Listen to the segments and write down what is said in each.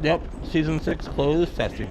Yep, season 6 closed session.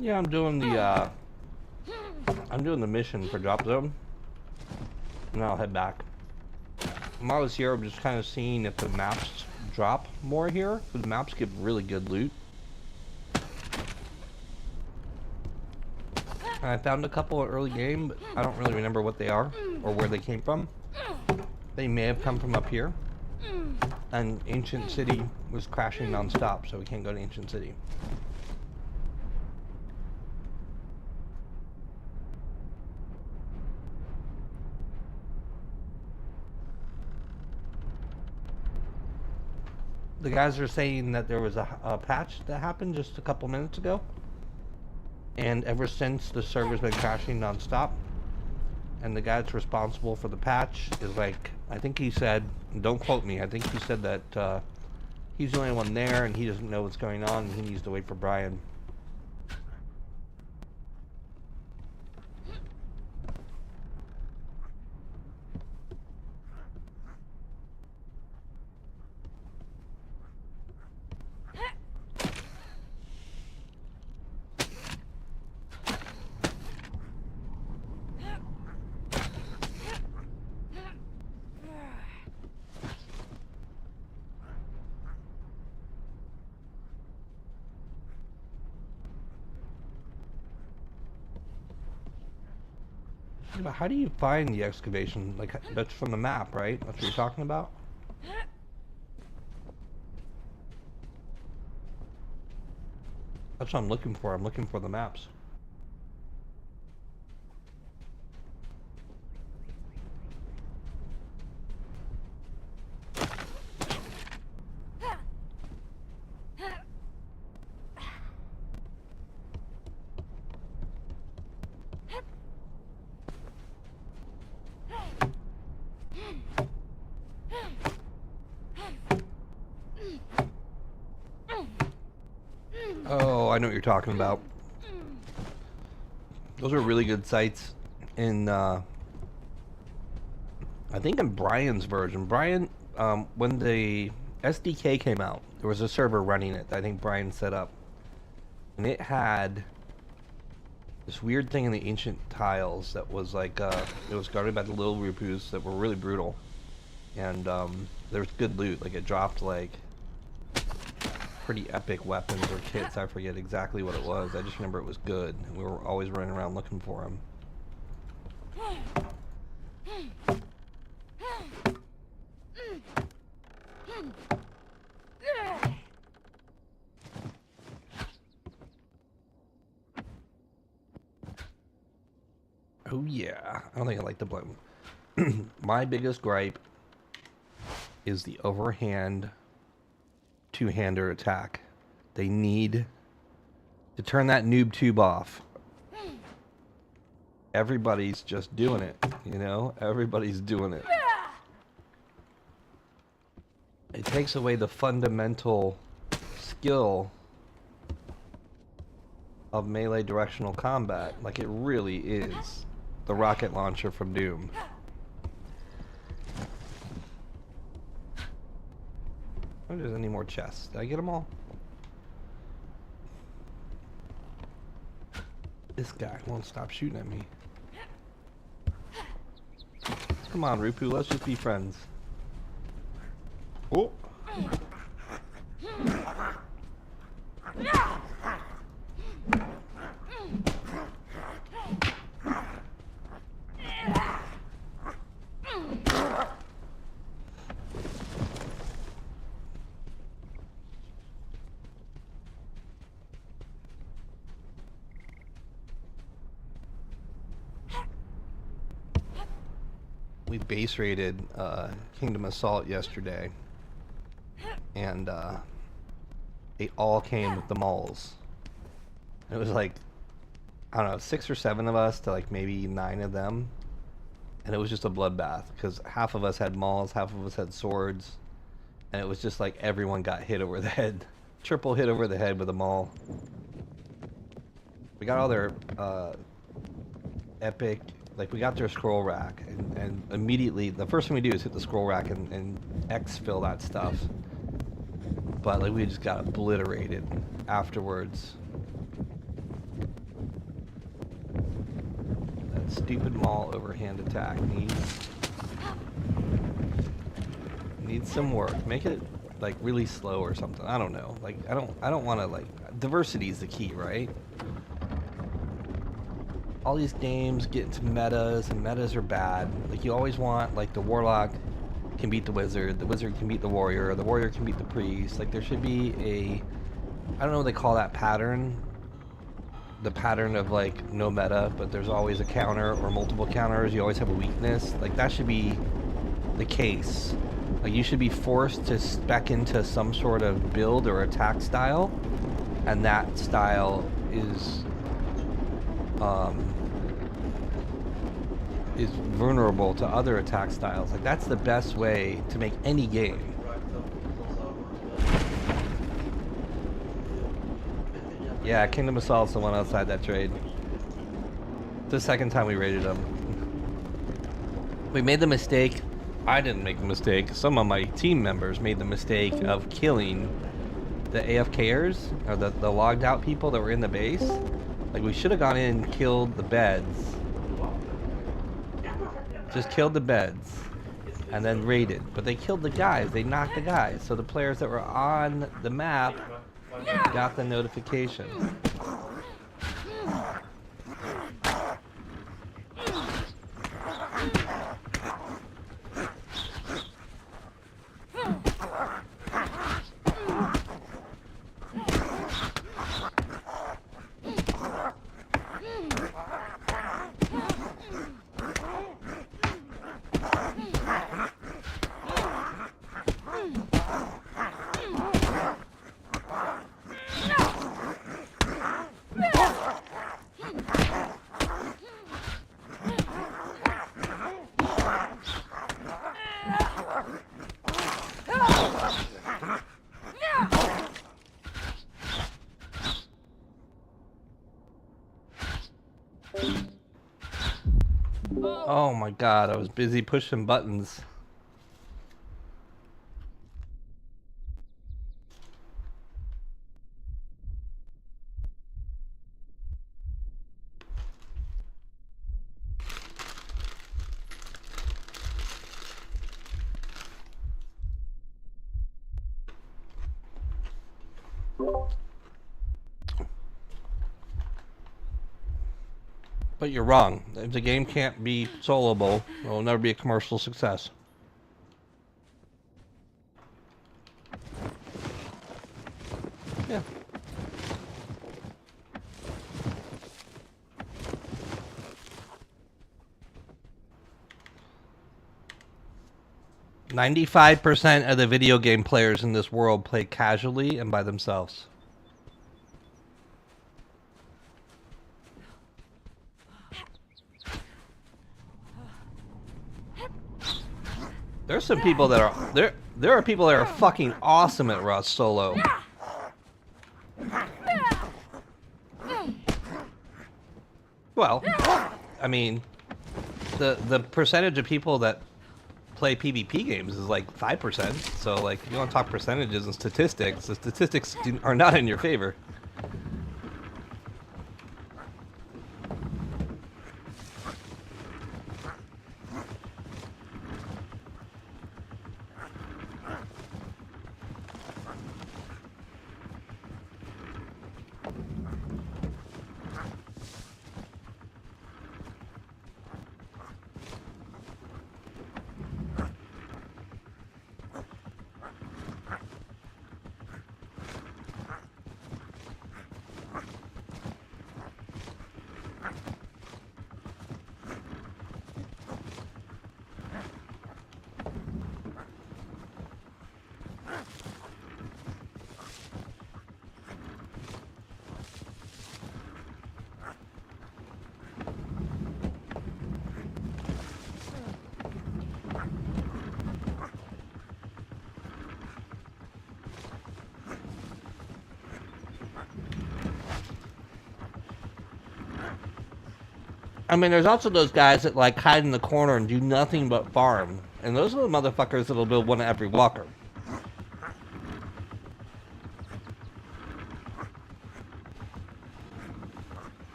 Yeah, I'm doing the mission for Drop Zone, and I'll head back. While I was here, I'm just kind of seeing if the maps drop more here, because the maps give really good loot. And I found a couple in early game, but I don't really remember what they are, or where they came from. They may have come from up here. And Ancient City was crashing non-stop, so we can't go to Ancient City. The guys are saying that there was a patch that happened just a couple minutes ago, and ever since the server's been crashing non-stop. And the guy that's responsible for the patch is like, I think he said, don't quote me, I think he said that he's the only one there and he doesn't know what's going on and he needs to wait for Brian. Yeah, but how do you find the excavation? Like, that's from the map, right? That's what you're talking about? That's what I'm looking for. I'm looking for the maps. Oh, I know what you're talking about. Those are really good sites in, I think in Brian's version. Brian, when the SDK came out, there was a server running it that I think Brian set up. And it had this weird thing in the ancient tiles that was like, it was guarded by the little Rupus that were really brutal. And there was good loot. Like, it dropped like pretty epic weapons or kits. I forget exactly what it was. I just remember it was good. We were always running around looking for them. Oh yeah, I don't think I like the blame. My biggest gripe is the overhand two-hander attack. They need to turn that noob tube off. Everybody's just doing it, you know? Everybody's doing it. It takes away the fundamental skill of melee directional combat. Like, it really is the rocket launcher from Doom. I wonder if there's any more chests. Did I get them all? This guy won't stop shooting at me. Come on, Rupu, let's just be friends. Oh! We base raided Kingdom Assault yesterday, and they all came with the mauls. It was like, I don't know, 6 or 7 of us to like maybe 9 of them, and it was just a bloodbath because half of us had mauls, half of us had swords, and it was just like everyone got hit over the head, triple hit over the head with a maul. We got all their epic. Like, we got their scroll rack, and immediately, the first thing we do is hit the scroll rack and exfil that stuff. But, like, we just got obliterated afterwards. That stupid maul overhand attack needs some work. Make it, like, really slow or something. I don't know. Like, I don't want to, like, diversity is the key, right? All these games get into metas, and metas are bad. Like, you always want, like, the warlock can beat the wizard can beat the warrior can beat the priest. Like, there should be a, I don't know what they call that pattern. The pattern of, like, no meta, but there's always a counter or multiple counters. You always have a weakness. Like, that should be the case. Like, you should be forced to spec into some sort of build or attack style, and that style is vulnerable to other attack styles. Like, that's the best way to make any game. Yeah, Kingdom Assault's the one outside that trade. It's the second time we raided them. We made the mistake. I didn't make the mistake. Some of my team members made the mistake of killing the AFKers, or the logged out people that were in the base. Like, we should have gone in and killed the beds. Just killed the beds. And then raided. But they killed the guys. They knocked the guys. So the players that were on the map got the notifications. Oh my god, I was busy pushing buttons. But you're wrong. If the game can't be soloable, it will never be a commercial success. Yeah. .95% of the video game players in this world play casually and by themselves. There's some people that are there are people that are fucking awesome at Rust solo. Well, I mean, the percentage of people that play PvP games is like 5%. So like, if you want to talk percentages and statistics, the statistics are not in your favor. I mean, there's also those guys that like hide in the corner and do nothing but farm. And those are the motherfuckers that'll build one of every walker.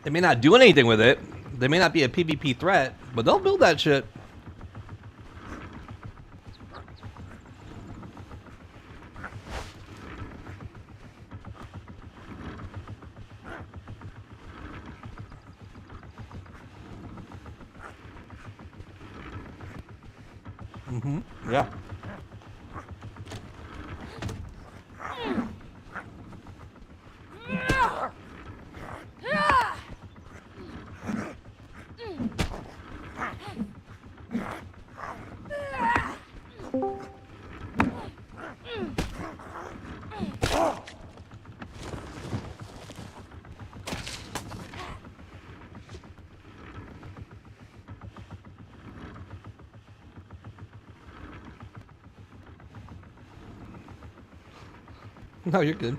They may not do anything with it. They may not be a PvP threat, but they'll build that shit. Mm-hmm. Yeah. No, you're good.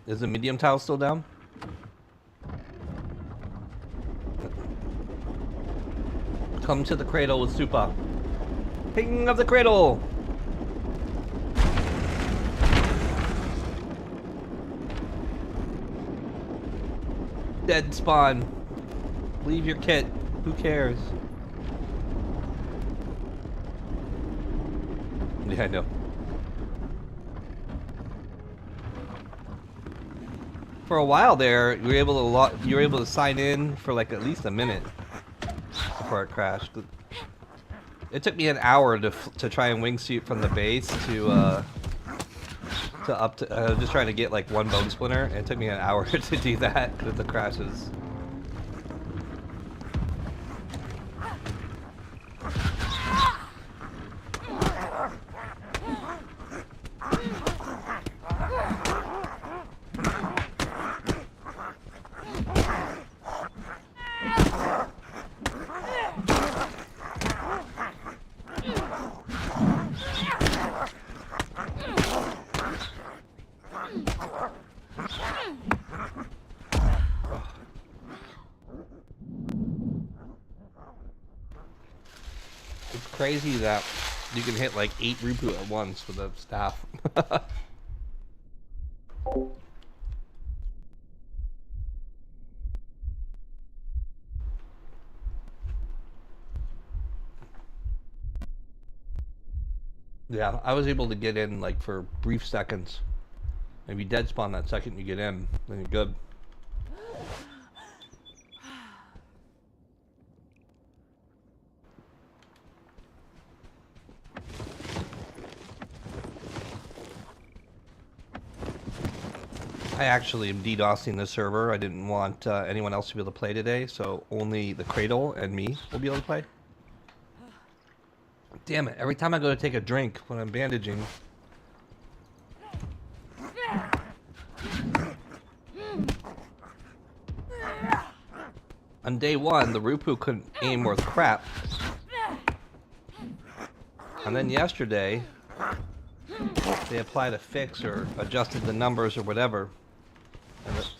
Is the medium tile still down? Come to the cradle with Supa. King of the cradle! Dead spawn. Leave your kit. Who cares? Yeah, I know. For a while there, you were able to sign in for like at least a minute before it crashed. It took me an hour to try and wingsuit from the base to I was just trying to get like one bone splinter, and it took me an hour to do that because of the crashes. It's crazy that you can hit like 8 Rupu at once with a staff. Yeah, I was able to get in like for brief seconds. Maybe dead spawn that second you get in, then you're good. I actually am DDoSing the server. I didn't want anyone else to be able to play today, so only the Cradle and me will be able to play. Damn it, every time I go to take a drink when I'm bandaging. On day 1, the Rupu couldn't aim worth crap. And then yesterday, they applied a fix or adjusted the numbers or whatever.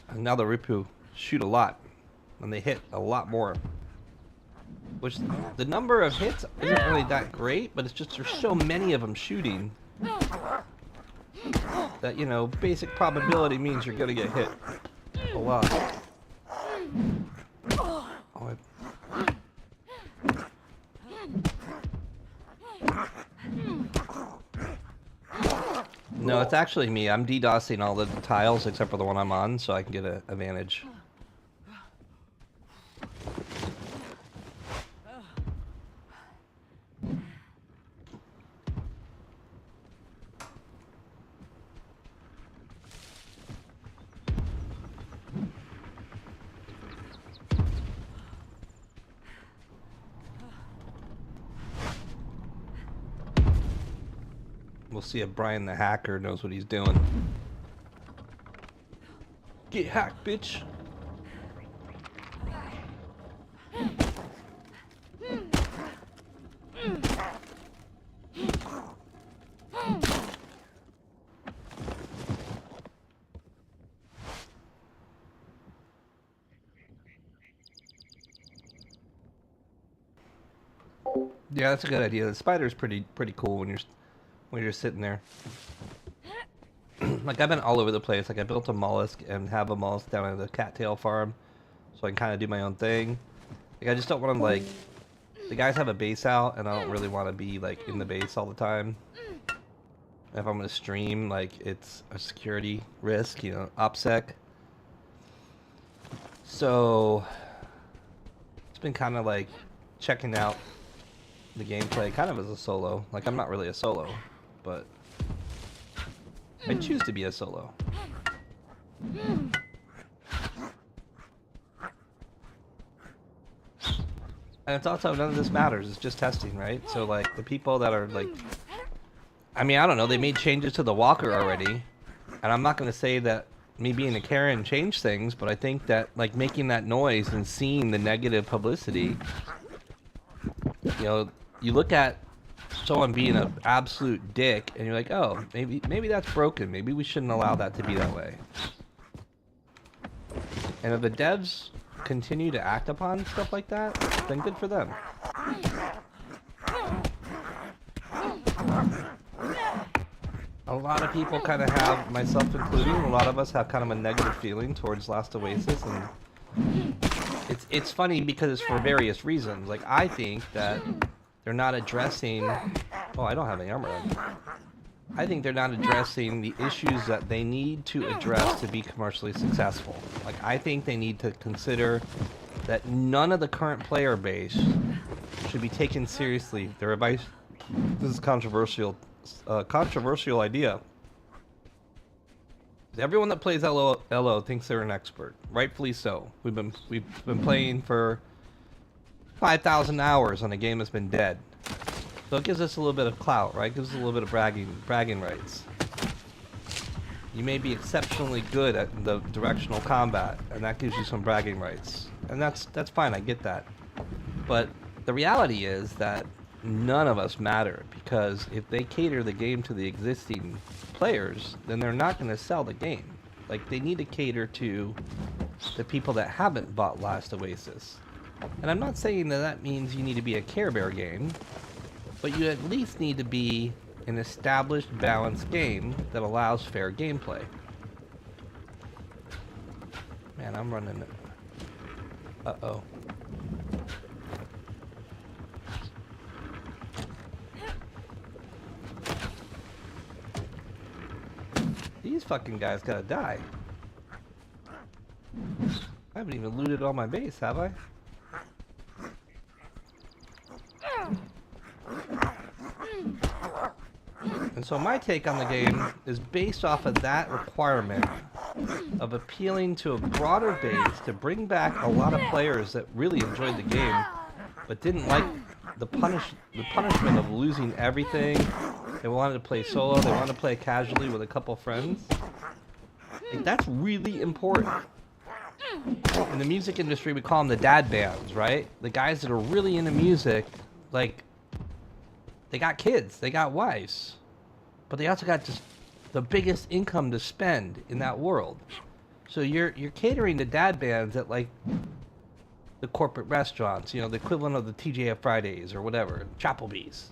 And now the Rupu shoot a lot. And they hit a lot more. Which, the number of hits isn't really that great, but it's just there's so many of them shooting that, you know, basic probability means you're gonna get hit a lot. Oh, no, it's actually me. I'm DDoSing all the tiles except for the one I'm on, so I can get an advantage. We'll see if Brian the hacker knows what he's doing. Get hacked, bitch! Yeah, that's a good idea. The spider's pretty cool when you're sitting there. Like, I've been all over the place. Like, I built a mollusk and have a mollusk down at the cattail farm, so I can kind of do my own thing. Like, I just don't want to, like, the guys have a base out, and I don't really want to be, like, in the base all the time. If I'm going to stream, like, it's a security risk, you know, OPSEC. So, it's been kind of, like, checking out the gameplay kind of as a solo. Like, I'm not really a solo, but I choose to be a solo. And it's also, none of this matters. It's just testing, right? So, like, the people that are, like, I mean, I don't know, they made changes to the walker already, and I'm not going to say that me being a Karen changed things, but I think that, like, making that noise and seeing the negative publicity, you know, you look at someone being an absolute dick, and you're like, oh, maybe that's broken. Maybe we shouldn't allow that to be that way. And if the devs continue to act upon stuff like that, then good for them. A lot of people kind of have, myself including, a lot of us have kind of a negative feeling towards Last Oasis, and it's funny because it's for various reasons. Like, I think that they're not addressing... Oh, I don't have any armor on. I think they're not addressing the issues that they need to address to be commercially successful. Like, I think they need to consider that none of the current player base should be taken seriously. Their advice... This is controversial idea. Everyone that plays LO thinks they're an expert. Rightfully so. We've been playing for 5,000 hours on a game that's been dead. So it gives us a little bit of clout, right? It gives us a little bit of bragging rights. You may be exceptionally good at the directional combat, and that gives you some bragging rights. And that's fine, I get that. But the reality is that none of us matter, because if they cater the game to the existing players, then they're not going to sell the game. Like, they need to cater to the people that haven't bought Last Oasis. And I'm not saying that that means you need to be a Care Bear game, but you at least need to be an established, balanced game that allows fair gameplay. Man, I'm running it. Uh-oh. These fucking guys gotta die. I haven't even looted all my base, have I? And so my take on the game is based off of that requirement of appealing to a broader base to bring back a lot of players that really enjoyed the game but didn't like the punishment of losing everything. They wanted to play solo, they wanted to play casually with a couple friends. Like, that's really important. In the music industry, we call them the dad bands, right? The guys that are really into music, like, they got kids, they got wives, but they also got just the biggest income to spend in that world. So you're catering to dad bands at, like, the corporate restaurants, you know, the equivalent of the TGI Fridays or whatever, Chapelbee's.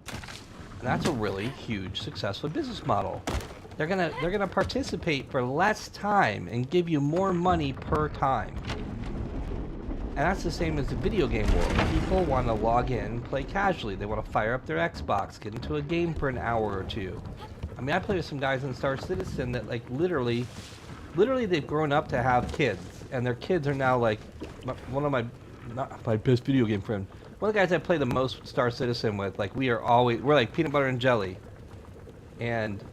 And that's a really huge, successful business model. They're gonna participate for less time and give you more money per time. And that's the same as the video game world. People want to log in, play casually. They want to fire up their Xbox, get into a game for an hour or two. I mean, I play with some guys in Star Citizen that, like, literally they've grown up to have kids, and their kids are now, like, one of not my best video game friend. One of the guys I play the most Star Citizen with, like, we're like peanut butter and jelly. And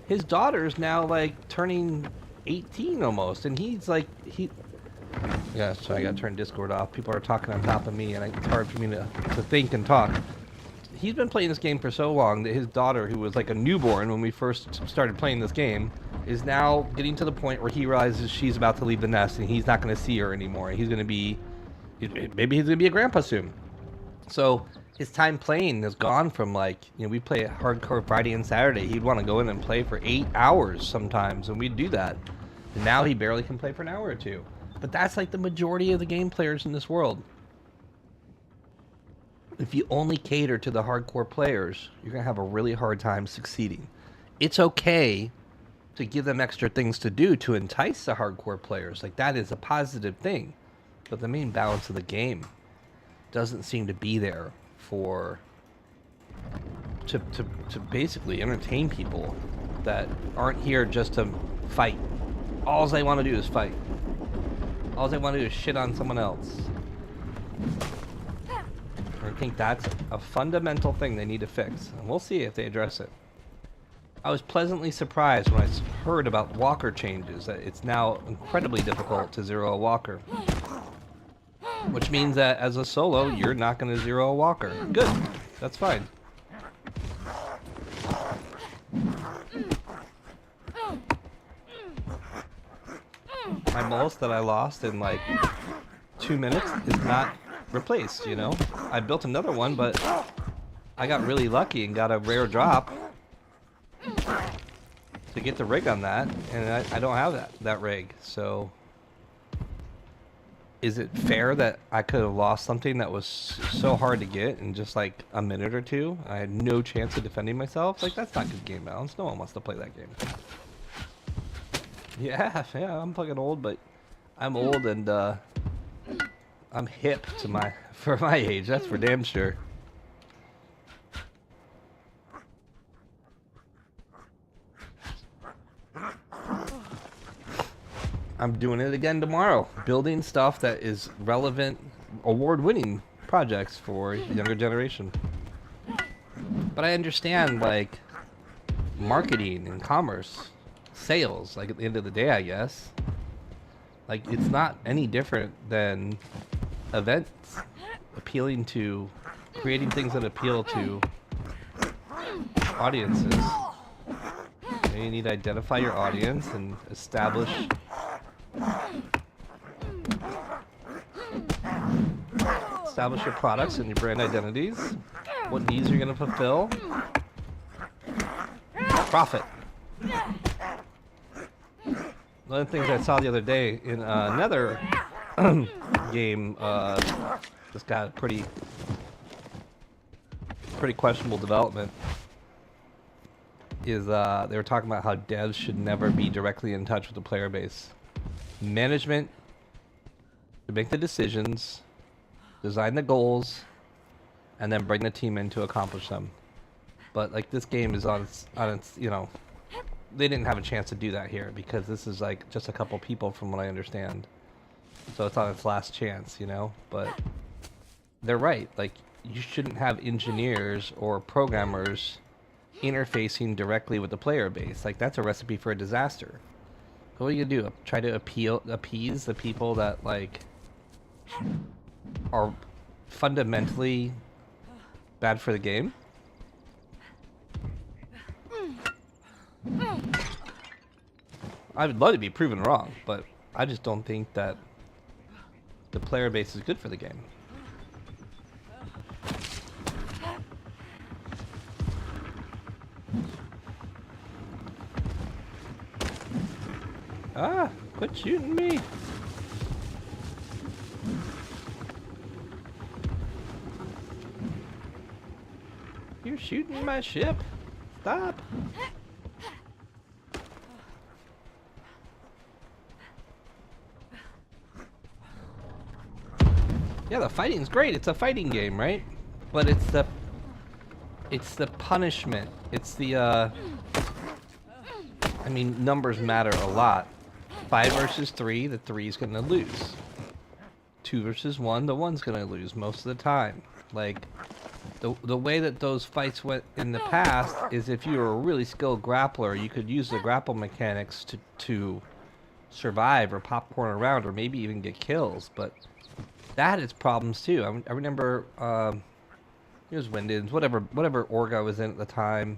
his daughter's now, like, turning 18 almost, and he's like, yeah, so I gotta turn Discord off. People are talking on top of me, and it's hard for me to think and talk. He's been playing this game for so long that his daughter, who was like a newborn when we first started playing this game, is now getting to the point where he realizes she's about to leave the nest, and he's not going to see her anymore. He's going to be, maybe he's going to be a grandpa soon. So his time playing has gone from, like, you know, we play hardcore Friday and Saturday. He'd want to go in and play for 8 hours sometimes, and we'd do that. And now he barely can play for an hour or two. But that's like the majority of the game players in this world. If you only cater to the hardcore players, you're going to have a really hard time succeeding. It's okay to give them extra things to do to entice the hardcore players. Like, that is a positive thing. But the main balance of the game doesn't seem to be there to basically entertain people that aren't here just to fight. All they want to do is fight. All they want to do is shit on someone else. I think that's a fundamental thing they need to fix, and we'll see if they address it. I was pleasantly surprised when I heard about walker changes, that it's now incredibly difficult to zero a walker. Which means that as a solo, you're not going to zero a walker. Good. That's fine. My most that I lost in like 2 minutes is not replaced, you know? I built another one, but I got really lucky and got a rare drop to get the rig on that, and I don't have that rig, so is it fair that I could have lost something that was so hard to get in just like a minute or two? I had no chance of defending myself. Like, that's not good game balance. No one wants to play that game. Yeah, I'm fucking old, but I'm old and I'm hip to for my age. That's for damn sure. I'm doing it again tomorrow, building stuff that is relevant, award-winning projects for the younger generation. But I understand, like, marketing and commerce. sales. Like at the end of the day, I guess. Like it's not any different than events appealing to, creating things that appeal to audiences. You need to identify your audience and establish your products and your brand identities, what needs you're going to fulfill, profit. One of the things I saw the other day in another game, this got pretty questionable development, is they were talking about how devs should never be directly in touch with the player base. Management to make the decisions, design the goals, and then bring the team in to accomplish them. But like this game is on its, you know, they didn't have a chance to do that here because this is like just a couple people from what I understand. So it's on its last chance, you know, but they're right. Like you shouldn't have engineers or programmers interfacing directly with the player base. Like that's a recipe for a disaster. What are you gonna do? Try to appease the people that like are fundamentally bad for the game? I would love to be proven wrong, but I just don't think that the player base is good for the game. Ah, quit shooting me. You're shooting my ship. Stop. Yeah, the fighting's great. It's a fighting game, right? But it's the punishment. It's the I mean, numbers matter a lot. 5 versus 3, the 3's gonna lose. 2 versus 1, the 1's gonna lose most of the time. Like the way that those fights went in the past is if you were a really skilled grappler, you could use the grapple mechanics to survive or popcorn around or maybe even get kills, but that had its problems too. I remember it was Windens, whatever org I was in at the time.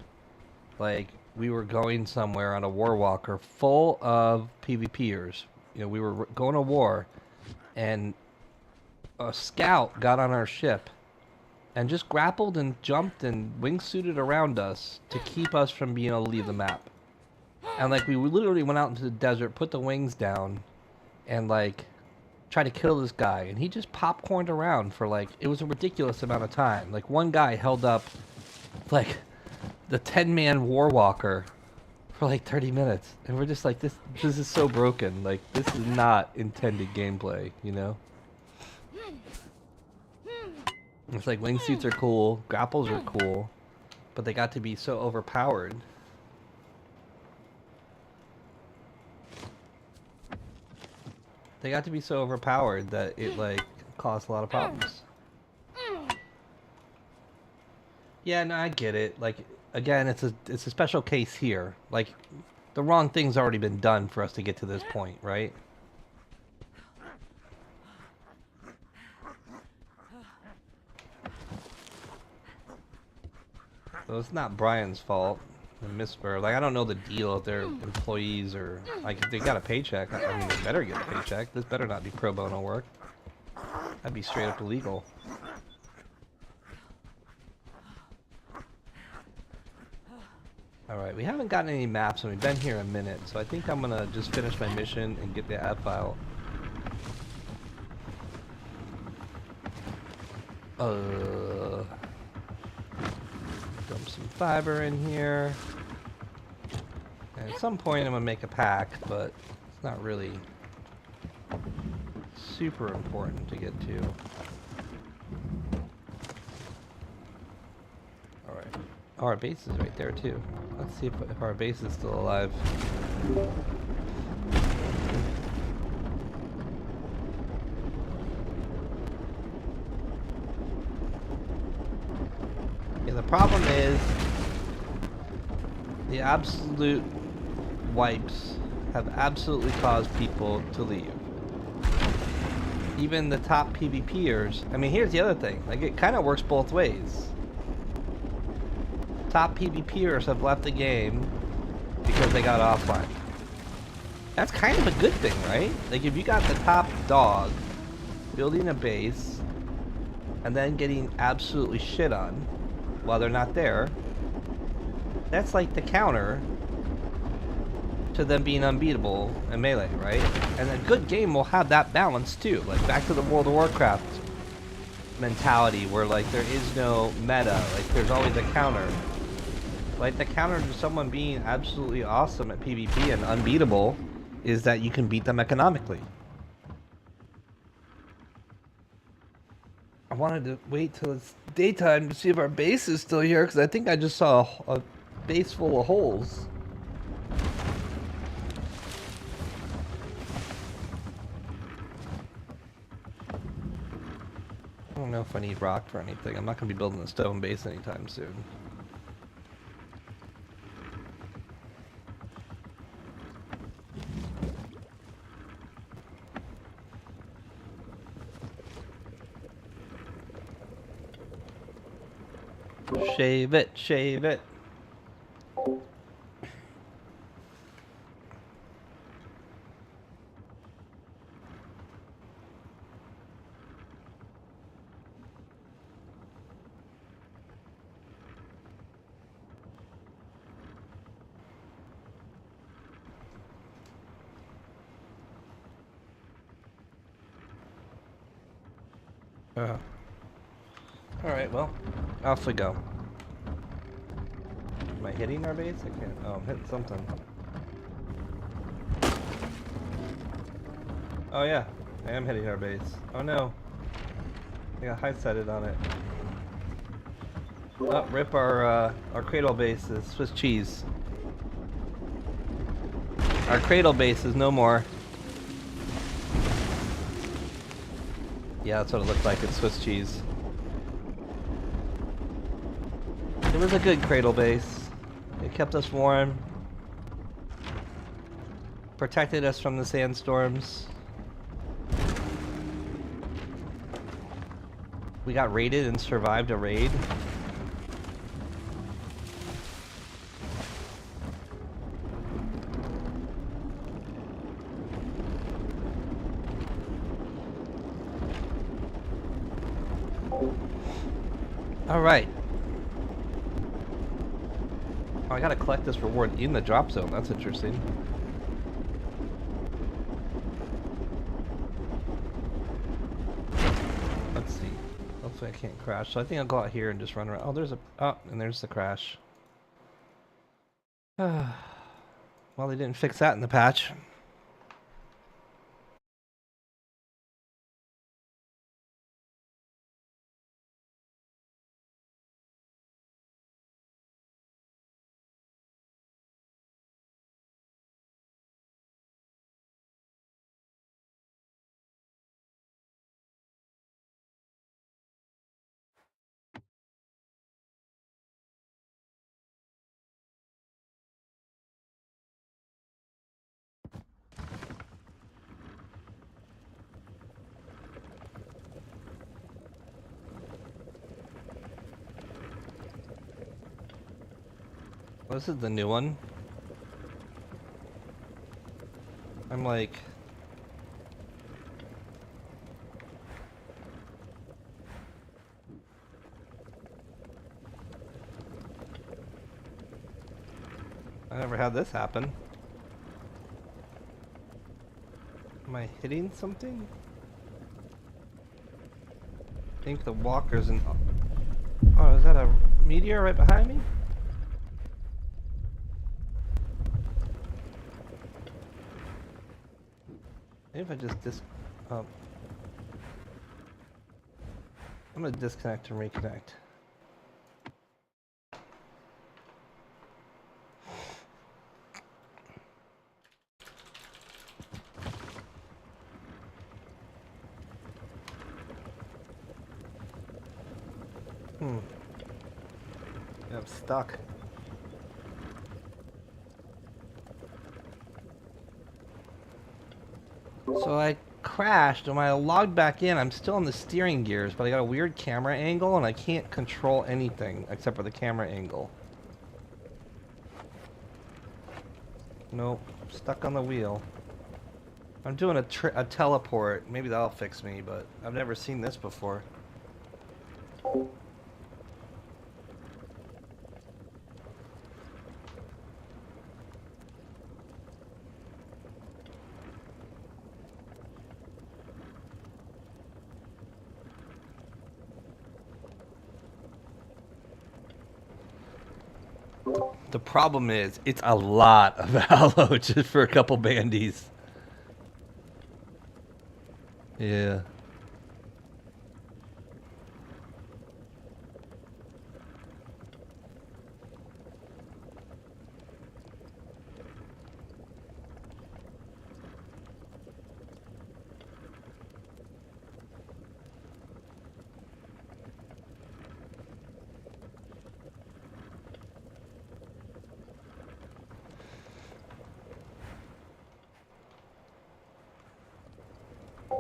Like we were going somewhere on a war walker full of PvPers. You know, we were going to war, and a scout got on our ship and just grappled and jumped and wingsuited around us to keep us from being able to leave the map. And like we literally went out into the desert, put the wings down, and like tried to kill this guy, and he just popcorned around for like, it was a ridiculous amount of time. Like one guy held up like the 10-man war walker for like 30 minutes, and we're just like, this is so broken. Like this is not intended gameplay, you know? It's like wingsuits are cool, grapples are cool, but they got to be so overpowered. They got to be so overpowered that it like caused a lot of problems. Yeah, no, I get it. Like again, it's a special case here. Like the wrong thing's already been done for us to get to this point, right? So it's not Brian's fault. Like I don't know the deal if they're employees or like if they got a paycheck. I mean, they better get a paycheck. This better not be pro bono work. That'd be straight up illegal. All right, we haven't gotten any maps, and we've been here a minute, so I think I'm gonna just finish my mission and get the ad file. Dump some fiber in here. And at some point I'm gonna make a pack, but it's not really super important to get to. Alright. Oh, our base is right there too. Let's see if our base is still alive. Yeah, the problem is the absolute wipes have absolutely caused people to leave. Even the top PvPers. I mean, here's the other thing. Like, it kind of works both ways. Top PvPers have left the game because they got offline. That's kind of a good thing, right? Like, if you got the top dog building a base and then getting absolutely shit on while they're not there, that's like the counter to them being unbeatable in Melee, right? And a good game will have that balance too. Like, back to the World of Warcraft mentality where, like, there is no meta. Like, there's always a counter. Like, the counter to someone being absolutely awesome at PvP and unbeatable is that you can beat them economically. I wanted to wait till it's daytime to see if our base is still here, because I think I just saw a base full of holes. I don't know if I need rock for anything. I'm not going to be building a stone base anytime soon. Shave it, shave it. Alright, well, off we go. Am I hitting our base? I can't. Oh, I'm hitting something. Oh yeah, I am hitting our base. Oh no. I got high-sided on it. Oh, rip our cradle base is Swiss cheese. Our cradle base is no more. Yeah, that's what it looked like. It's Swiss cheese. It was a good cradle base. It kept us warm. Protected us from the sandstorms. We got raided and survived a raid. Alright. Oh, I gotta collect this reward in the drop zone. That's interesting. Let's see. Hopefully I can't crash. So I think I'll go out here and just run around. Oh, there's a... Oh, and there's the crash. Well, they didn't fix that in the patch. Well, this is the new one. I'm like... I never had this happen. Am I hitting something? I think the walker's in... Oh, is that a meteor right behind me? Maybe if I just oh. I'm gonna disconnect and reconnect. Yeah, I'm stuck. So I crashed, and when I logged back in, I'm still in the steering gears, but I got a weird camera angle, and I can't control anything except for the camera angle. Nope, stuck on the wheel. I'm doing a teleport. Maybe that'll fix me, but I've never seen this before. The problem is, it's a lot of aloe just for a couple bandies. Yeah.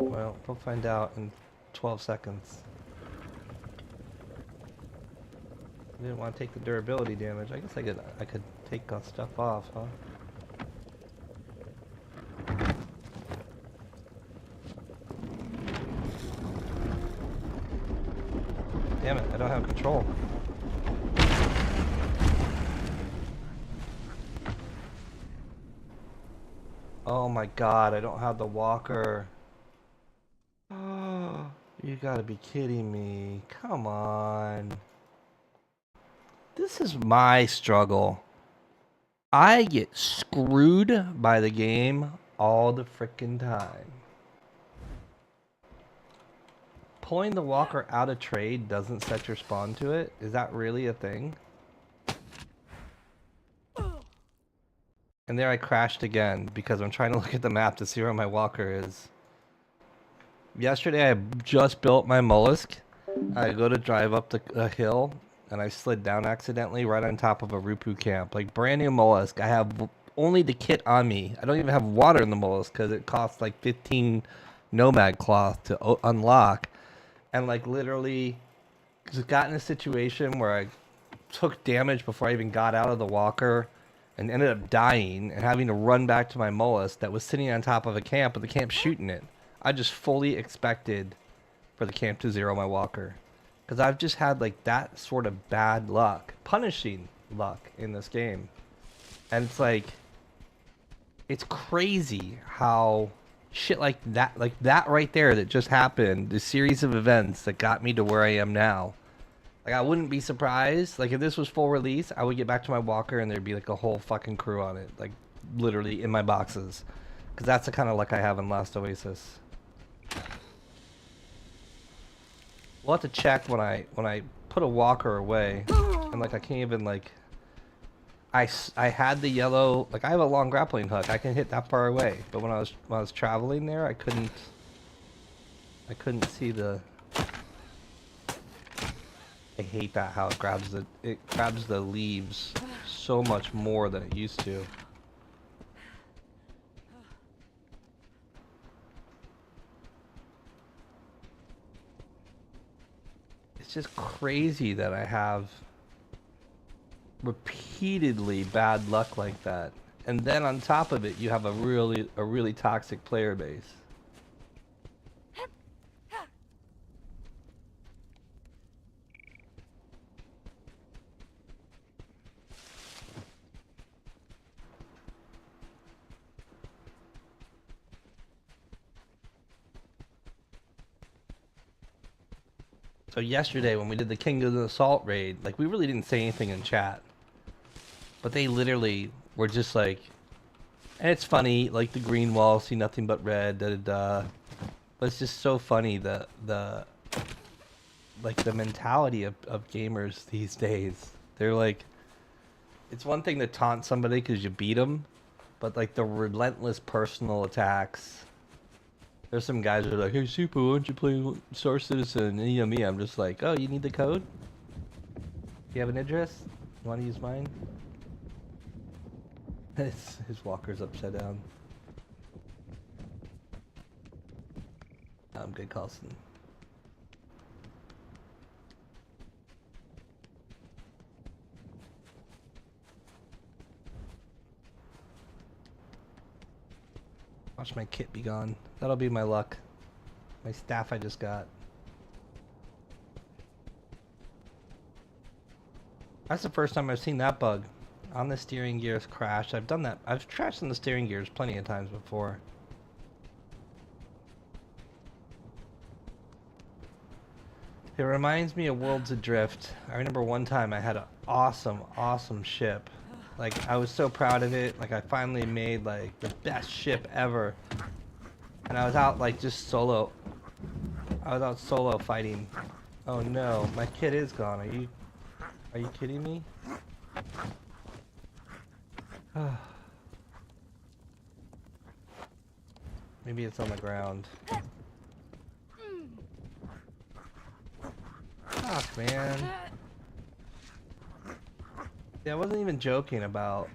Well, we'll find out in 12 seconds. I didn't want to take the durability damage. I guess I could take stuff off, huh? Damn it, I don't have control. Oh my god, I don't have the walker. Oh, you gotta be kidding me. Come on. This is my struggle. I get screwed by the game all the frickin' time. Pulling the walker out of trade doesn't set your spawn to it? Is that really a thing? And there I crashed again because I'm trying to look at the map to see where my walker is. Yesterday I just built my mollusk. I go to drive up the hill and I slid down accidentally right on top of a Rupu camp. Like brand new mollusk. I have only the kit on me. I don't even have water in the mollusk because it costs like 15 nomad cloth to unlock. And like literally just got in a situation where I took damage before I even got out of the walker and ended up dying and having to run back to my mollusk that was sitting on top of a camp with the camp shooting it. I just fully expected for the camp to zero my walker. Because I've just had like that sort of bad luck, punishing luck in this game. And it's like, it's crazy how shit like that right there that just happened, the series of events that got me to where I am now. Like I wouldn't be surprised, like if this was full release, I would get back to my walker and there'd be like a whole fucking crew on it, like literally in my boxes. Because that's the kind of luck I have in Last Oasis. We'll have to check when I put a walker away, and like I can't even like. I had the yellow, like I have a long grappling hook. I can hit that far away, but when I was traveling there, I couldn't see the. I hate that how it grabs the leaves so much more than it used to. It's just crazy that I have repeatedly bad luck like that, and then on top of it, you have a really toxic player base. So yesterday when we did the King of the Assault raid, like we really didn't say anything in chat. But they literally were just like, and it's funny, like the green wall, see nothing but red, da da da. But it's just so funny the mentality of gamers these days. They're like, it's one thing to taunt somebody because you beat them, but like the relentless personal attacks. There's some guys that are like, hey Super, why don't you play Star Citizen? And me, I'm just like, oh, you need the code? You have an address? You want to use mine? His walker's upside down. I'm good, Carlson. Watch my kit be gone. That'll be my luck. My staff I just got. That's the first time I've seen that bug. On the steering gears crash. I've done that. I've crashed on the steering gears plenty of times before. It reminds me of Worlds Adrift. I remember one time I had an awesome ship. Like, I was so proud of it. Like, I finally made, like, the best ship ever. And I was out, like, just solo. I was out solo fighting. Oh no, my kit is gone. Are you kidding me? Maybe it's on the ground. Fuck, man. Yeah, I wasn't even joking about...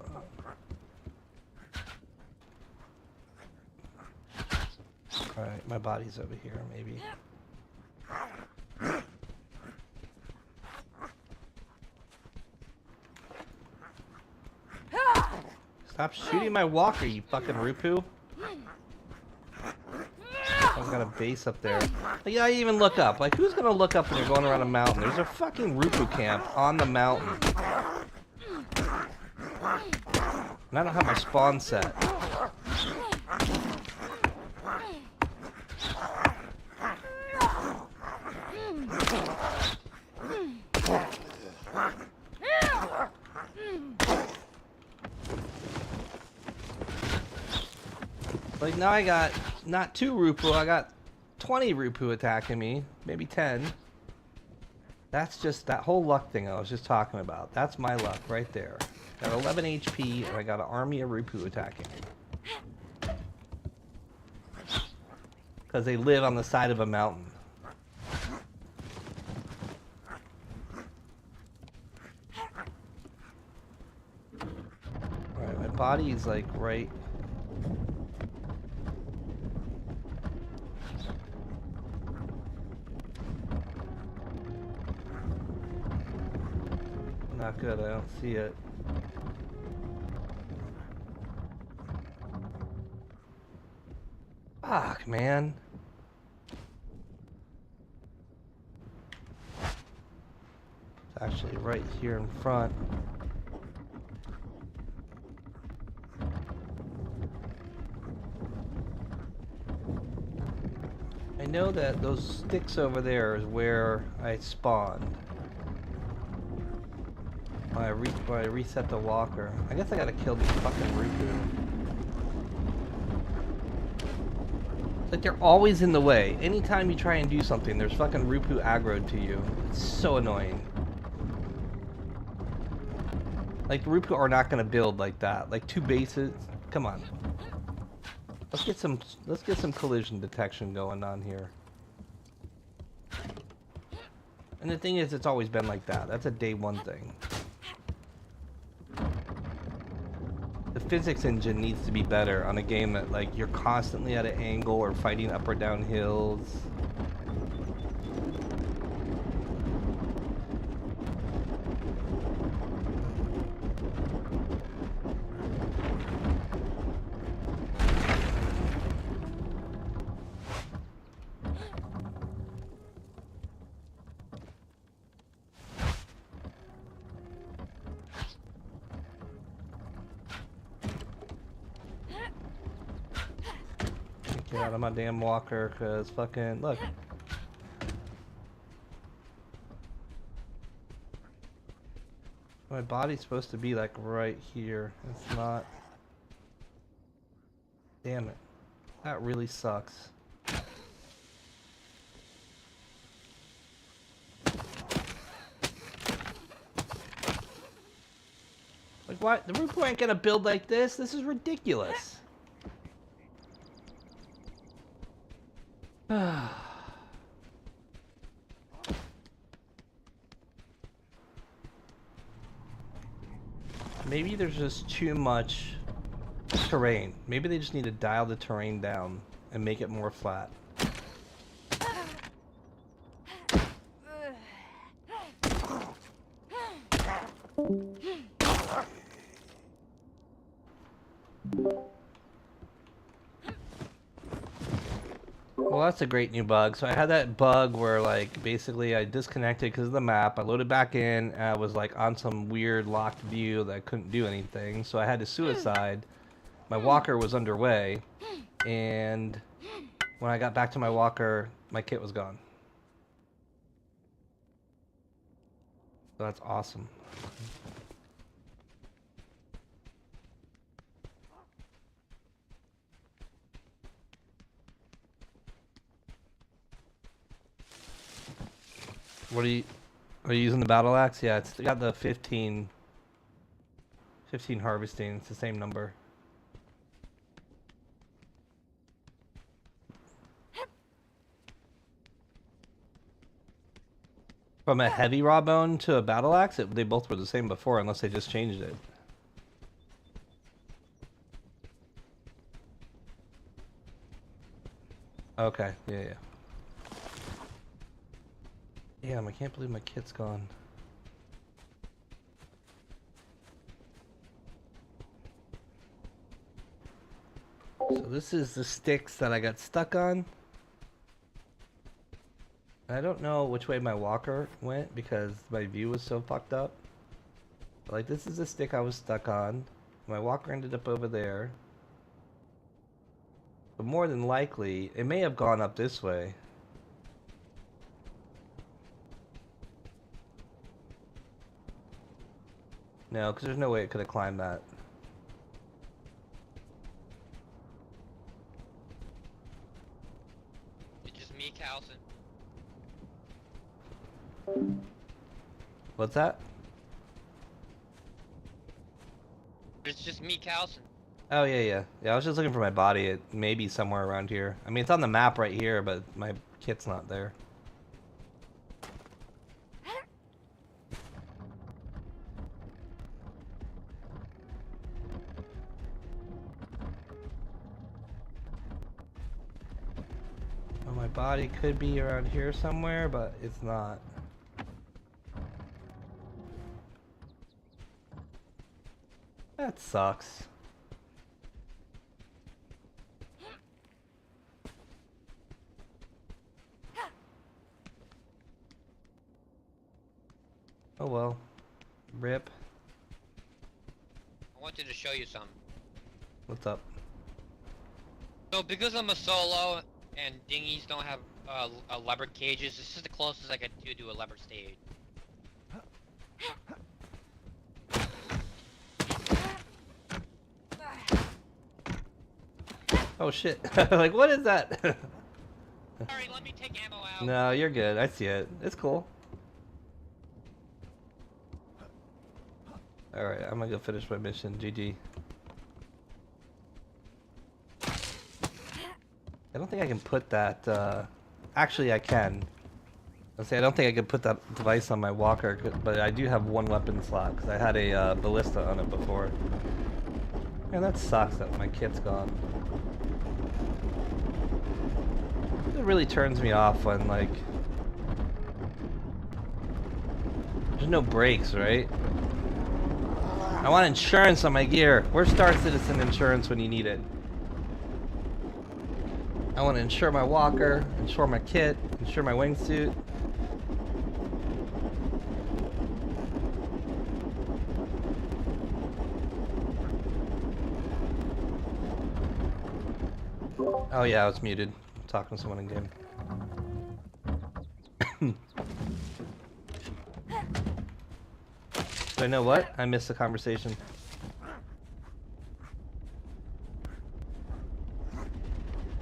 Alright, my body's over here, maybe. Stop shooting my walker, you fucking Rupu. I've got a base up there. Like, yeah, I even look up. Like, who's gonna look up when you're going around a mountain? There's a fucking Rupu camp on the mountain. And I don't have my spawn set. Like, now I got not 2 Rupu, I got 20 Rupu attacking me. Maybe 10. That's just that whole luck thing I was just talking about. That's my luck right there. Got 11 HP and I got an army of Rupu attacking me. Because they live on the side of a mountain. Alright, my body is like right... Not good, I don't see it. Fuck, man. It's actually right here in front. I know that those sticks over there is where I spawned. When I reset the walker. I guess I gotta kill these fucking Rupu. It's like they're always in the way. Anytime you try and do something, there's fucking Rupu aggroed to you. It's so annoying. Like, the Rupu are not gonna build like that. Like, 2 bases. Come on. Let's get some collision detection going on here. And the thing is, it's always been like that. That's a day 1 thing. The physics engine needs to be better on a game that, like, you're constantly at an angle or fighting up or down hills. Get out of my damn walker, cause fucking look. My body's supposed to be like right here. It's not. Damn it. That really sucks. Like, what? The Rupu ain't gonna build like this. This is ridiculous. Maybe there's just too much terrain. Maybe they just need to dial the terrain down and make it more flat. Well, that's a great new bug. So I had that bug where, like, basically I disconnected because of the map. I loaded back in, and I was, like, on some weird locked view that I couldn't do anything. So I had to suicide. My walker was underway, and when I got back to my walker, my kit was gone. So that's awesome. What are you using the battle axe? Yeah, it's got the 15 harvesting. It's the same number. From a heavy raw bone to a battle axe, they both were the same before, unless they just changed it. Okay, yeah. Damn, I can't believe my kit's gone. So this is the sticks that I got stuck on. I don't know which way my walker went because my view was so fucked up. But, like, this is the stick I was stuck on. My walker ended up over there. But more than likely, it may have gone up this way. No, because there's no way it could have climbed that. It's just me, Carlson. What's that? It's just me, Carlson. Oh, yeah. I was just looking for my body. It may be somewhere around here. I mean, it's on the map right here, but my kit's not there. Well, my body could be around here somewhere, but it's not. That sucks. Oh well. Rip. I wanted to show you something. What's up? So because I'm a solo and dinghies don't have leopard cages, this is the closest I could do to a leopard stage. Oh shit. Like, what is that? Sorry, let me take ammo out. No, you're good. I see it. It's cool. Alright, I'm gonna go finish my mission. GG. I don't think I can put that, actually I can. I don't think I can put that device on my walker, but I do have one weapon slot, because I had a ballista on it before. Man, that sucks that my kit's gone. It really turns me off when, like, there's no brakes, right? I want insurance on my gear. Where's Star Citizen insurance when you need it? I want to insure my walker, insure my kit, insure my wingsuit. Oh yeah, I was muted. I'm talking to someone in game. Do I know what? I missed the conversation.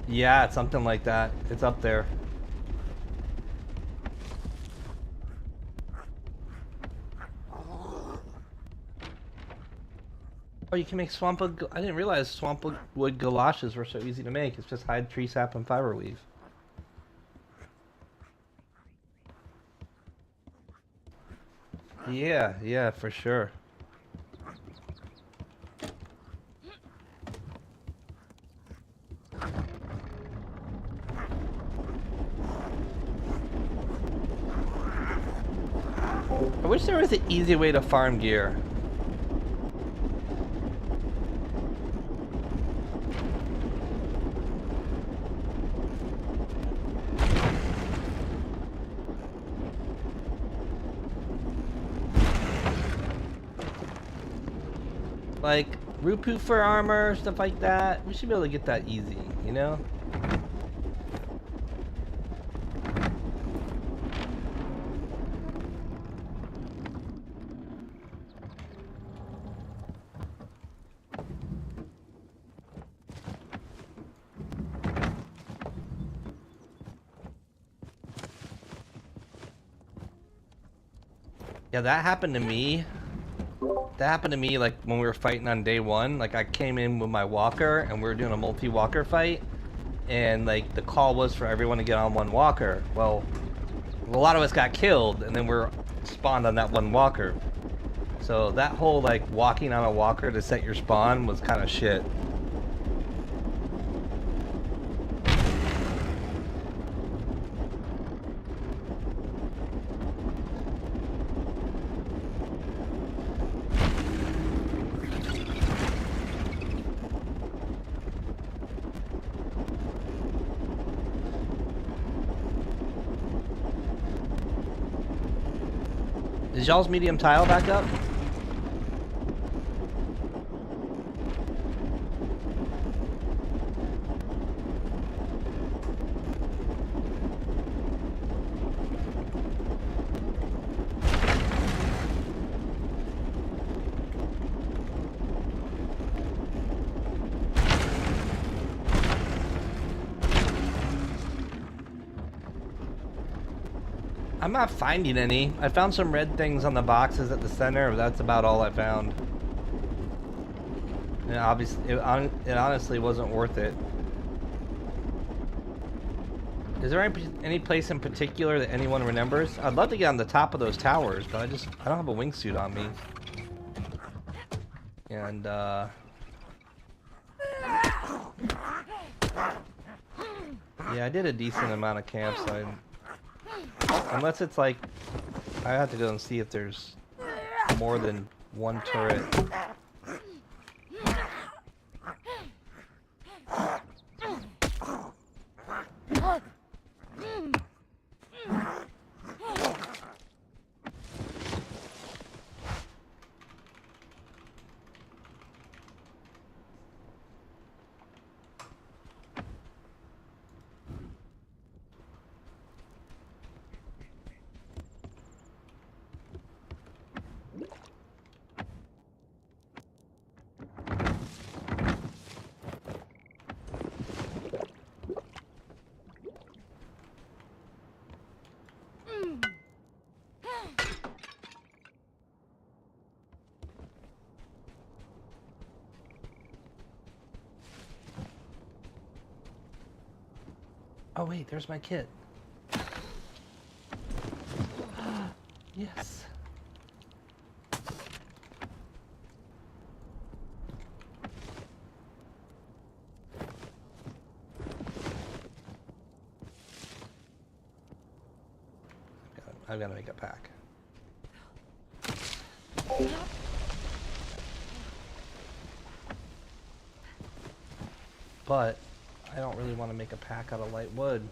Yeah, it's something like that. It's up there. Oh, you can make swampwood. I didn't realize swampwood galoshes were so easy to make. It's just hide, tree sap, and fiber weave. Yeah, for sure. I wish there was an easy way to farm gear. Like, Rupu for armor, stuff like that. We should be able to get that easy, you know? Yeah, that happened to me. That happened to me like when we were fighting on day one. Like I came in with my walker and we were doing a multi-walker fight, and like the call was for everyone to get on one walker. Well, a lot of us got killed and then we're spawned on that one walker. So that whole like walking on a walker to set your spawn was kind of shit. Is y'all's medium tile back up? I'm not finding any. I found some red things on the boxes at the center, but that's about all I found. And obviously, it honestly wasn't worth it. Is there any place in particular that anyone remembers? I'd love to get on the top of those towers, but I don't have a wingsuit on me. And yeah, I did a decent amount of camps. So unless it's like, I have to go and see if there's more than one turret. Oh wait, there's my kit. Yes. I've got to make a pack. But I don't really want to make a pack out of light wood.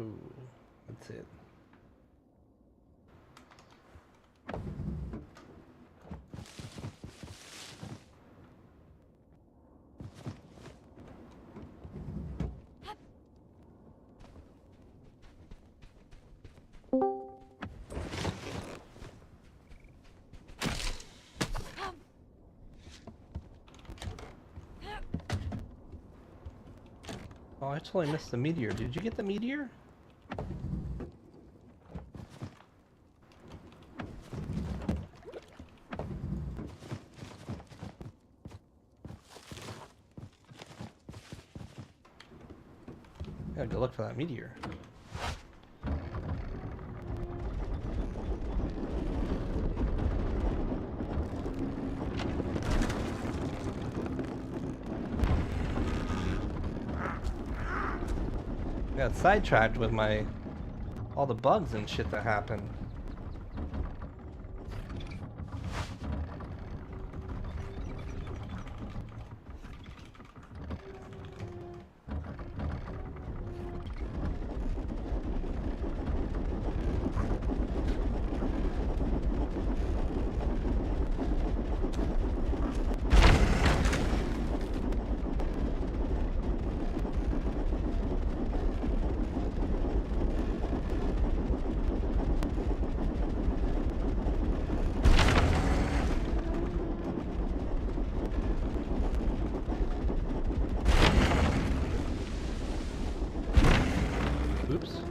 Ooh, that's it. Oh, I totally missed the meteor. Did you get the meteor? Gotta go look for that meteor. got sidetracked with all the bugs and shit that happened. Oops.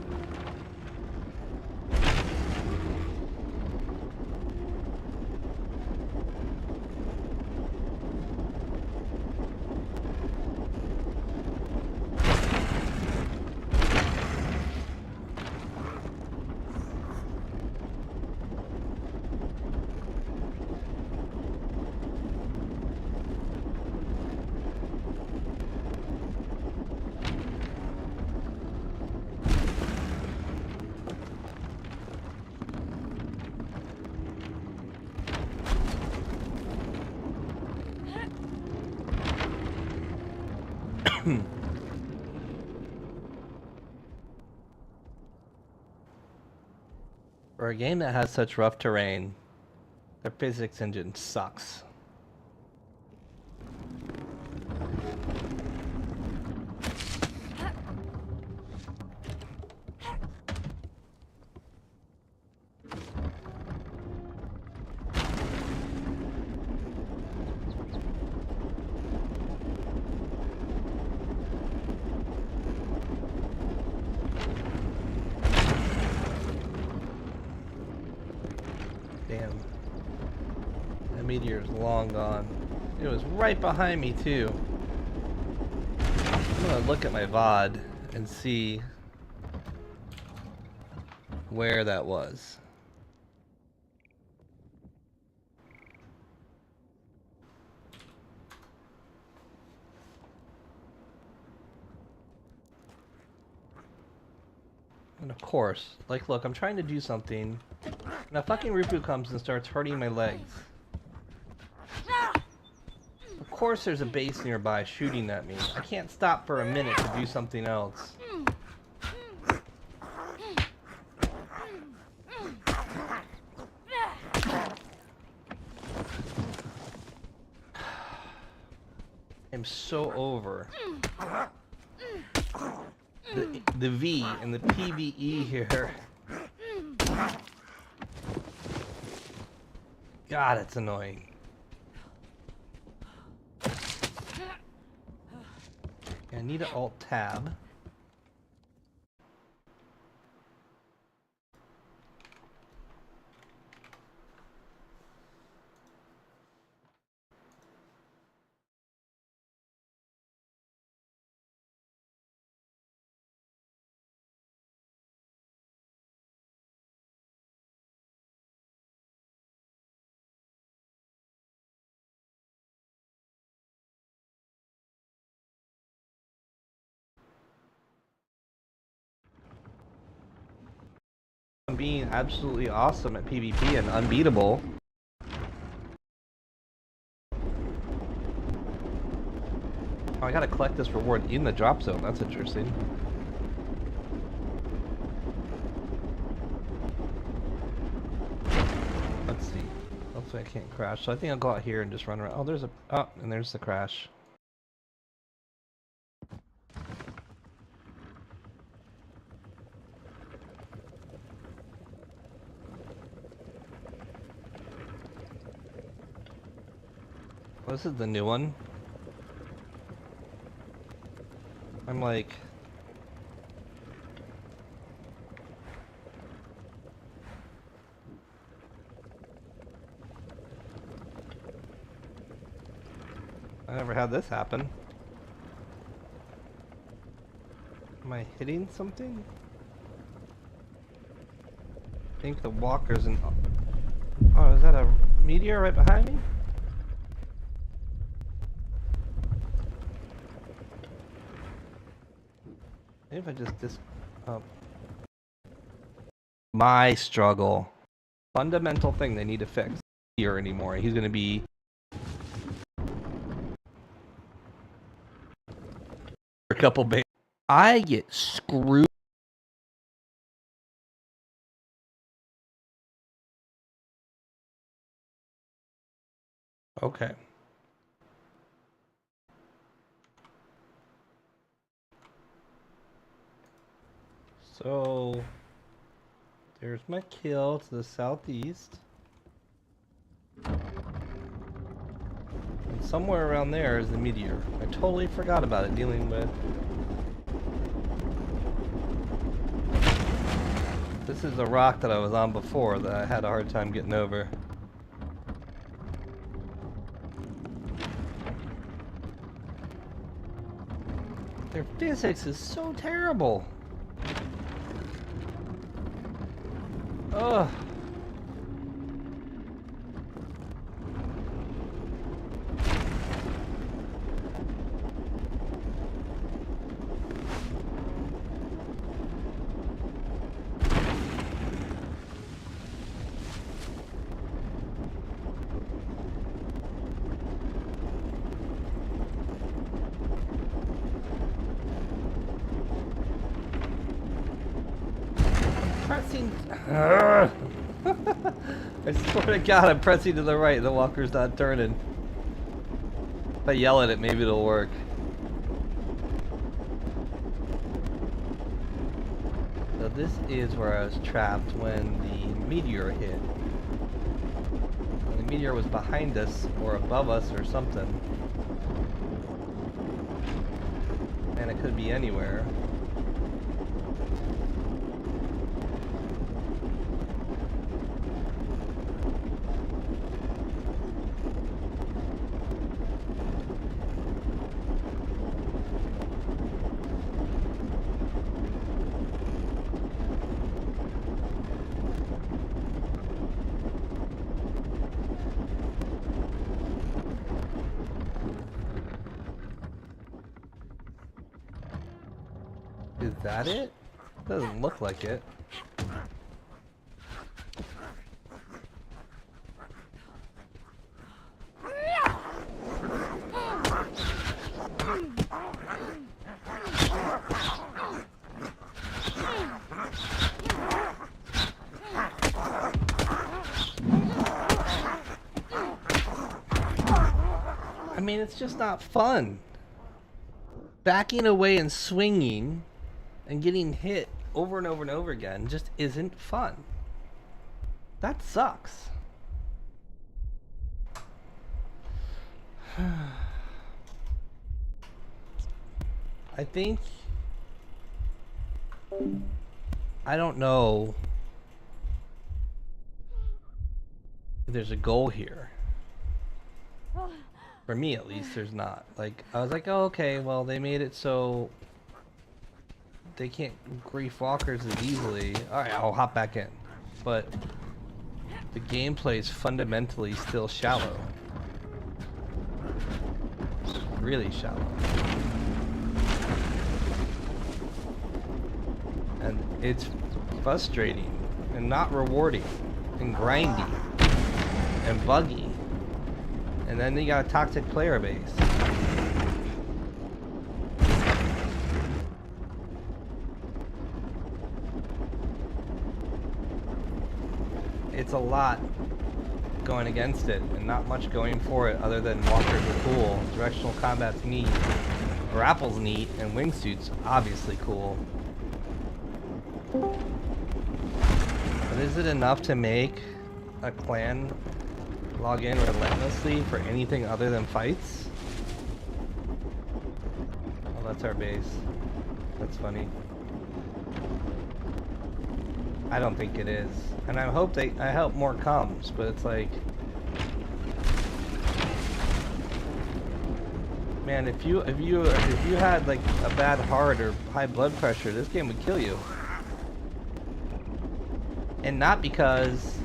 For a game that has such rough terrain, their physics engine sucks. Damn. That meteor's long gone. It was right behind me, too. I'm gonna look at my VOD and see where that was. And of course, like, look, I'm trying to do something, and a fucking Rupu comes and starts hurting my legs. Of course there's a base nearby shooting at me. I can't stop for a minute to do something else. I'm so over the V and the PvE here. God, it's annoying. I need to alt tab. Being absolutely awesome at PvP and unbeatable. Oh, I gotta collect this reward in the drop zone. That's interesting. Let's see. Hopefully I can't crash. So I think I'll go out here and just run around. Oh, there's a... Oh, and there's the crash. Oh, this is the new one. I'm like... I never had this happen. Am I hitting something? I think the walker's in... Oh, is that a meteor right behind me? Maybe if I just my struggle. Fundamental thing they need to fix here anymore. He's gonna be a couple base. I get screwed. Okay. So there's my kill to the southeast. And somewhere around there is the meteor. I totally forgot about it dealing with. This is a rock that I was on before that I had a hard time getting over. Their physics is so terrible. Ugh. Pressing. I swear to God, I'm pressing to the right. The walker's not turning. If I yell at it, maybe it'll work. So this is where I was trapped when the meteor hit. When the meteor was behind us or above us or something. And it could be anywhere. Is that it? Doesn't look like it. I mean, it's just not fun. Backing away and swinging and getting hit over and over and over again just isn't fun. That sucks. I think... I don't know if there's a goal here. For me, at least, there's not. Like, I was like, oh, okay, well, they made it so they can't grief walkers as easily. Alright, I'll hop back in. But the gameplay is fundamentally still shallow. Really shallow. And it's frustrating and not rewarding and grindy and buggy. And then you got a toxic player base. It's a lot going against it, and not much going for it other than walkers are cool, directional combat's neat, grapple's neat, and wingsuit's obviously cool. But is it enough to make a clan log in relentlessly for anything other than fights? Oh, that's our base. That's funny. I don't think it is, and I hope more comes. But it's like, man, if you had like a bad heart or high blood pressure, this game would kill you. And not because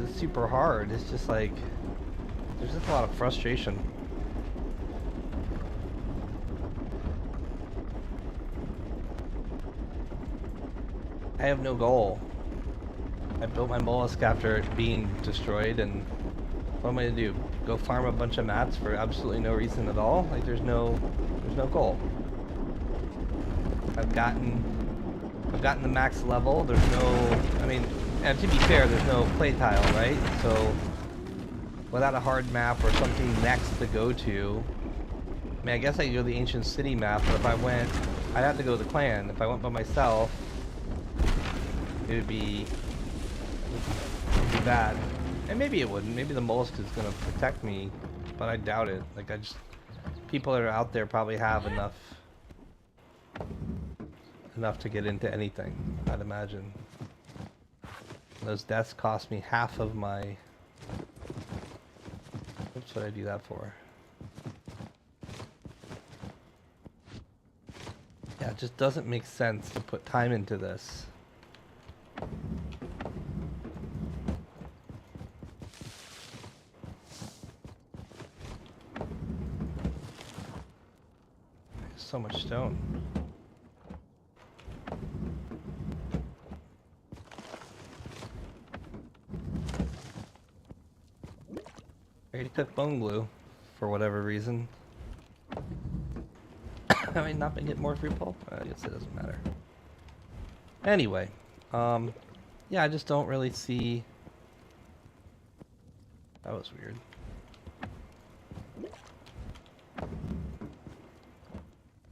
it's super hard. It's just like there's just a lot of frustration. I have no goal. I built my mollusk after it being destroyed, and what am I gonna do? Go farm a bunch of mats for absolutely no reason at all? Like there's no goal. I've gotten the max level. There's no, I mean, and to be fair, there's no play tile, right? So without a hard map or something next to go to, I mean, I guess I could go to the ancient city map, but if I went, I'd have to go to the clan. If I went by myself, it would be bad. And maybe it wouldn't. Maybe the mollusk is gonna protect me, but I doubt it. Like people that are out there probably have enough to get into anything, I'd imagine. Those deaths cost me half of my... Oops, what did I do that for? Yeah, it just doesn't make sense to put time into this. So much stone. Ready to cook bone glue, for whatever reason. Have I not been getting more fruit pulp? I guess it doesn't matter. Anyway, yeah, I just don't really see... That was weird.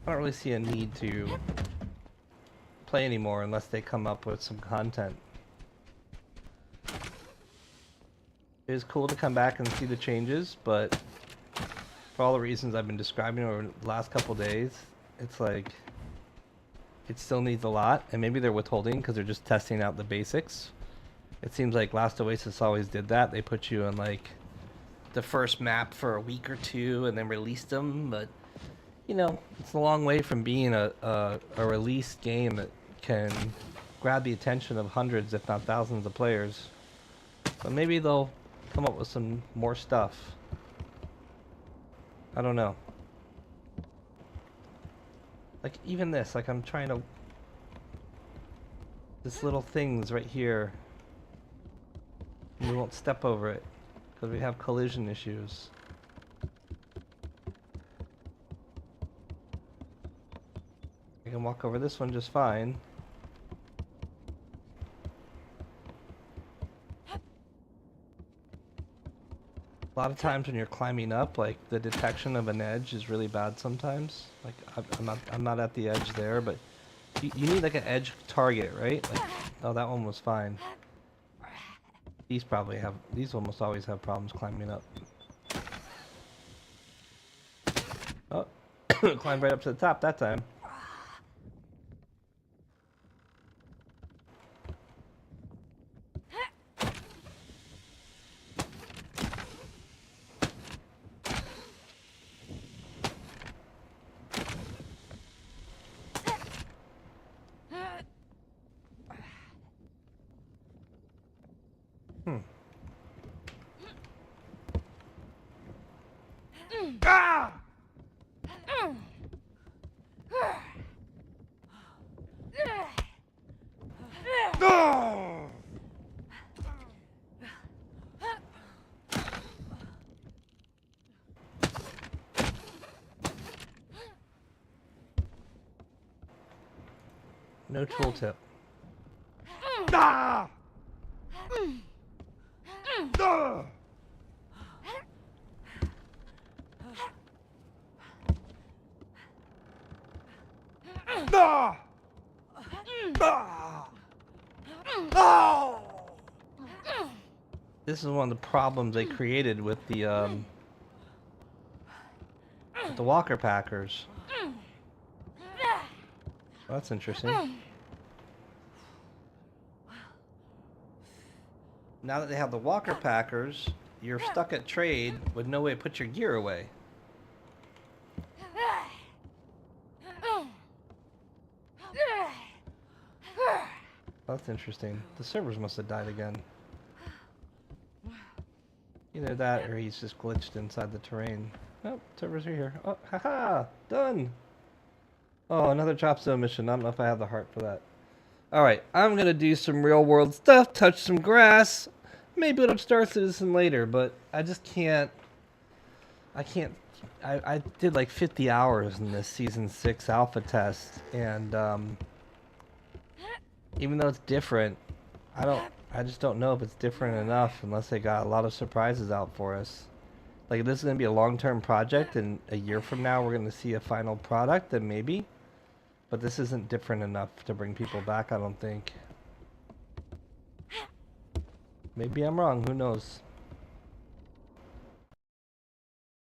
I don't really see a need to play anymore unless they come up with some content. It is cool to come back and see the changes, but for all the reasons I've been describing over the last couple days, it's like it still needs a lot, and maybe they're withholding because they're just testing out the basics. It seems like last Oasis always did that. They put you on like the first map for a week or two and then released them, but you know, it's a long way from being a released game that can grab the attention of hundreds, if not thousands of players. So maybe they'll come up with some more stuff. I don't know. Like even this, like I'm trying to... This little thing's right here. And we won't step over it because we have collision issues. I can walk over this one just fine. A lot of times when you're climbing up, like the detection of an edge is really bad sometimes. Like I'm not at the edge there, but you need like an edge target, right? Like, oh, that one was fine. These almost always have problems climbing up. Oh, climbed right up to the top that time. Ah! No! No tooltip. Ah! Ah! Ah! Ah! Oh! This is one of the problems they created with the walker packers. Well, that's interesting. Now that they have the walker packers, you're stuck at trade with no way to put your gear away. That's interesting. The servers must have died again. Either that or he's just glitched inside the terrain. Oh, servers are here. Oh, haha! Done! Oh, another chop zone mission. I don't know if I have the heart for that. Alright, I'm gonna do some real world stuff, touch some grass, maybe it'll Star Citizen later, but I just can't. I did like 50 hours in this Season 6 alpha test, and even though it's different, I just don't know if it's different enough unless they got a lot of surprises out for us. Like, if this is going to be a long-term project, and a year from now we're going to see a final product, then maybe. But this isn't different enough to bring people back, I don't think. Maybe I'm wrong, who knows.